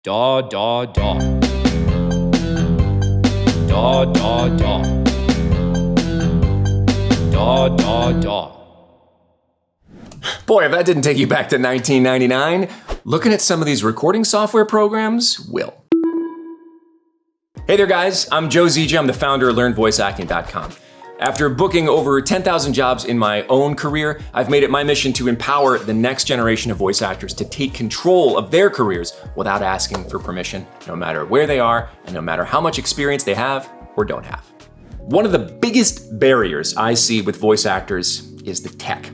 DAW, DAW, DAW. DAW, DAW, DAW. DAW, DAW, DAW. Boy, if that didn't take you back to 1999, looking at some of these recording software programs will. Hey there guys, I'm Joe Zieja, I'm the founder of LearnVoiceActing.com. After booking over 10,000 jobs in my own career, I've made it my mission to empower the next generation of voice actors to take control of their careers without asking for permission, no matter where they are and no matter how much experience they have or don't have. One of the biggest barriers I see with voice actors is the tech.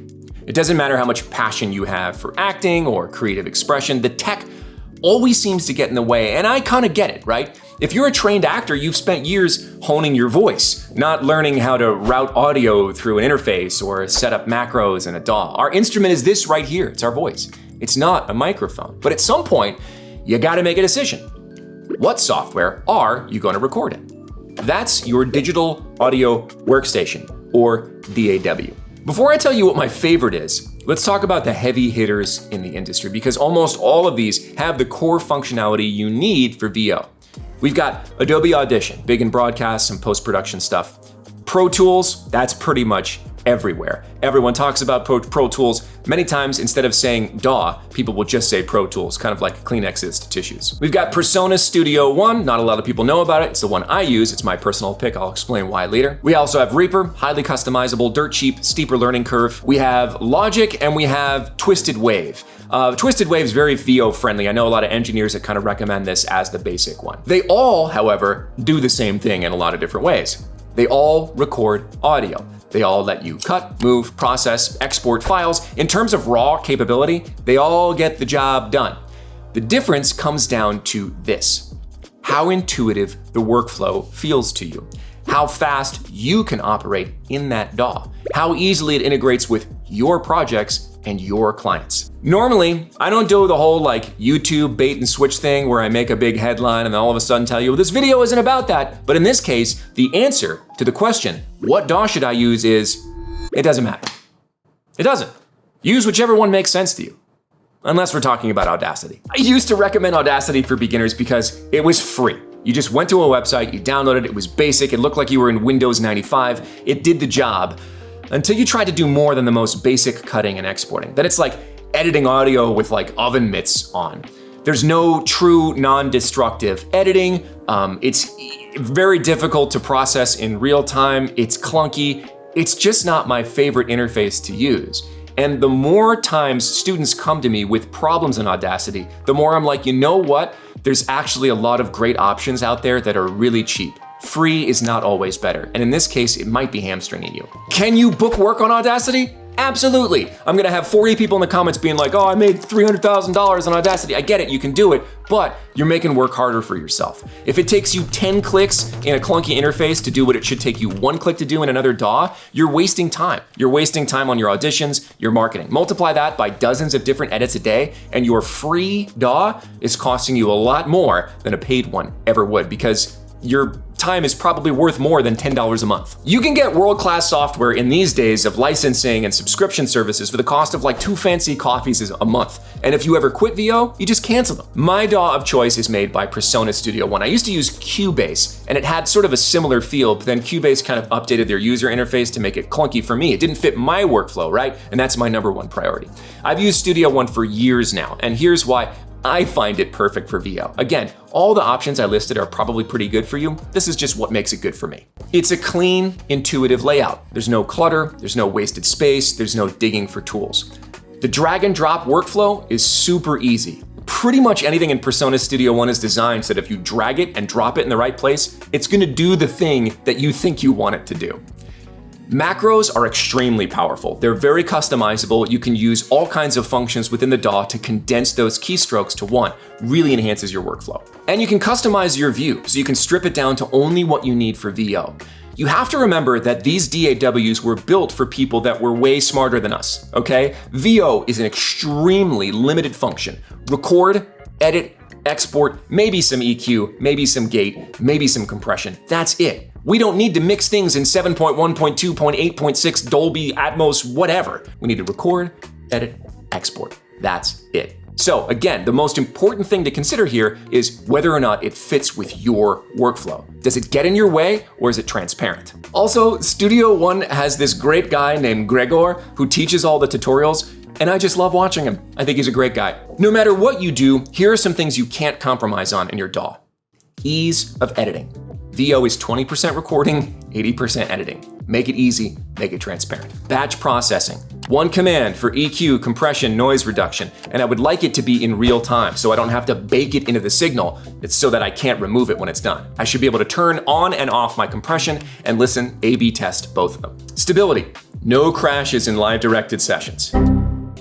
It doesn't matter how much passion you have for acting or creative expression, the tech always seems to get in the way, and I kind of get it, right? If you're a trained actor, you've spent years honing your voice, not learning how to route audio through an interface or set up macros in a DAW. Our instrument is this right here, it's our voice. It's not a microphone. But at some point, you gotta make a decision. What software are you gonna record in? That's your digital audio workstation, or DAW. Before I tell you what my favorite is, let's talk about the heavy hitters in the industry, because almost all of these have the core functionality you need for VO. We've got Adobe Audition, big in broadcast and post-production stuff. Pro Tools, that's pretty much everywhere. Everyone talks about Pro Tools. Many times, instead of saying DAW, people will just say Pro Tools, kind of like Kleenexes to tissues. We've got PreSonus Studio One. Not a lot of people know about it. It's the one I use. It's my personal pick. I'll explain why later. We also have Reaper, highly customizable, dirt cheap, steeper learning curve. We have Logic and we have Twisted Wave. Twisted Wave is very VO friendly. I know a lot of engineers that kind of recommend this as the basic one. They all, however, do the same thing in a lot of different ways. They all record audio. They all let you cut, move, process, export files. In terms of raw capability, they all get the job done. The difference comes down to this: how intuitive the workflow feels to you, how fast you can operate in that DAW, how easily it integrates with your projects and your clients. Normally, I don't do the whole like YouTube bait and switch thing where I make a big headline and then all of a sudden tell you, well, this video isn't about that. But in this case, the answer to the question, what DAW should I use, is, it doesn't matter. It doesn't. Use whichever one makes sense to you. Unless we're talking about Audacity. I used to recommend Audacity for beginners because it was free. You just went to a website, you downloaded it was basic, it looked like you were in Windows 95, it did the job. Until you tried to do more than the most basic cutting and exporting. Then it's like editing audio with like oven mitts on. There's no true non-destructive editing. It's very difficult to process in real time. It's clunky. It's just not my favorite interface to use. And the more times students come to me with problems in Audacity, the more I'm like, you know what? There's actually a lot of great options out there that are really cheap. Free is not always better, and in this case, it might be hamstringing you. Can you book work on Audacity? Absolutely. I'm gonna have 40 people in the comments being like, oh, I made $300,000 on Audacity. I get it, you can do it, but you're making work harder for yourself. If it takes you 10 clicks in a clunky interface to do what it should take you 1 click to do in another DAW, you're wasting time. You're wasting time on your auditions, your marketing. Multiply that by dozens of different edits a day, and your free DAW is costing you a lot more than a paid one ever would, because your time is probably worth more than $10 a month. You can get world-class software in these days of licensing and subscription services for the cost of like 2 fancy coffees a month. And if you ever quit VO, you just cancel them. My DAW of choice is made by PreSonus Studio One. I used to use Cubase, and it had sort of a similar feel, but then Cubase kind of updated their user interface to make it clunky for me. It didn't fit my workflow, right? And that's my #1 priority. I've used Studio One for years now, and here's why I find it perfect for VO. Again, all the options I listed are probably pretty good for you. This is just what makes it good for me. It's a clean, intuitive layout. There's no clutter, there's no wasted space, there's no digging for tools. The drag and drop workflow is super easy. Pretty much anything in PreSonus Studio One is designed so that if you drag it and drop it in the right place, it's gonna do the thing that you think you want it to do. Macros are extremely powerful. They're very customizable. You can use all kinds of functions within the DAW to condense those keystrokes to one. Really enhances your workflow. And you can customize your view, so you can strip it down to only what you need for VO. You have to remember that these DAWs were built for people that were way smarter than us, okay? VO is an extremely limited function. Record, edit, export, maybe some EQ, maybe some gate, maybe some compression. That's it. We don't need to mix things in 7.1.2.8.6 Dolby Atmos, whatever. We need to record, edit, export. That's it. So again, the most important thing to consider here is whether or not it fits with your workflow. Does it get in your way or is it transparent? Also, Studio One has this great guy named Gregor who teaches all the tutorials, and I just love watching him. I think he's a great guy. No matter what you do, here are some things you can't compromise on in your DAW. Ease of editing. VO is 20% recording, 80% editing. Make it easy, make it transparent. Batch processing. One command for EQ, compression, noise reduction, and I would like it to be in real time so I don't have to bake it into the signal. It's so that I can't remove it when it's done. I should be able to turn on and off my compression and listen, A/B test both of them. Stability. No crashes in live directed sessions.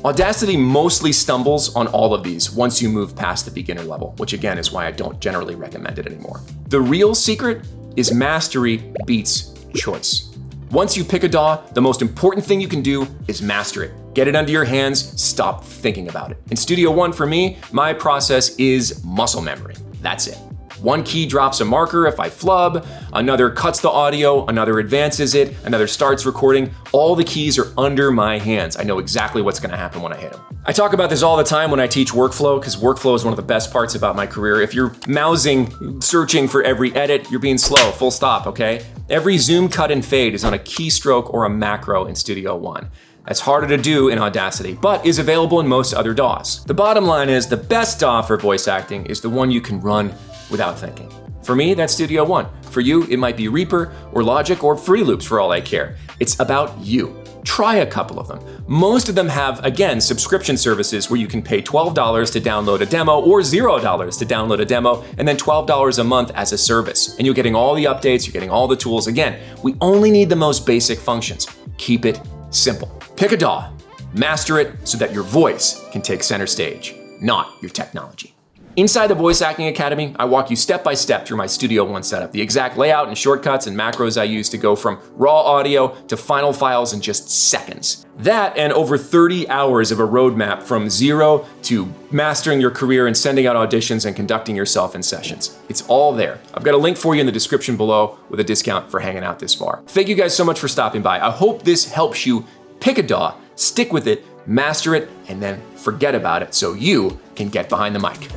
Audacity mostly stumbles on all of these once you move past the beginner level, which again is why I don't generally recommend it anymore. The real secret is mastery beats choice. Once you pick a DAW, the most important thing you can do is master it. Get it under your hands, stop thinking about it. In Studio One, for me, my process is muscle memory. That's it. One key drops a marker if I flub, another cuts the audio, another advances it, another starts recording. All the keys are under my hands. I know exactly what's gonna happen when I hit them. I talk about this all the time when I teach workflow, because workflow is one of the best parts about my career. If you're mousing, searching for every edit, you're being slow, full stop, okay? Every zoom, cut, and fade is on a keystroke or a macro in Studio One. That's harder to do in Audacity, but is available in most other DAWs. The bottom line is the best DAW for voice acting is the one you can run without thinking. For me, that's Studio One. For you, it might be Reaper or Logic or Fruity Loops for all I care. It's about you. Try a couple of them. Most of them have, again, subscription services where you can pay $12 to download a demo or $0 to download a demo and then $12 a month as a service. And you're getting all the updates, you're getting all the tools. Again, we only need the most basic functions. Keep it simple. Pick a DAW, master it so that your voice can take center stage, not your technology. Inside the Voice Acting Academy, I walk you step by step through my Studio One setup, the exact layout and shortcuts and macros I use to go from raw audio to final files in just seconds. That and over 30 hours of a roadmap from zero to mastering your career and sending out auditions and conducting yourself in sessions. It's all there. I've got a link for you in the description below with a discount for hanging out this far. Thank you guys so much for stopping by. I hope this helps you pick a DAW, stick with it, master it, and then forget about it so you can get behind the mic.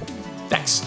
Thanks.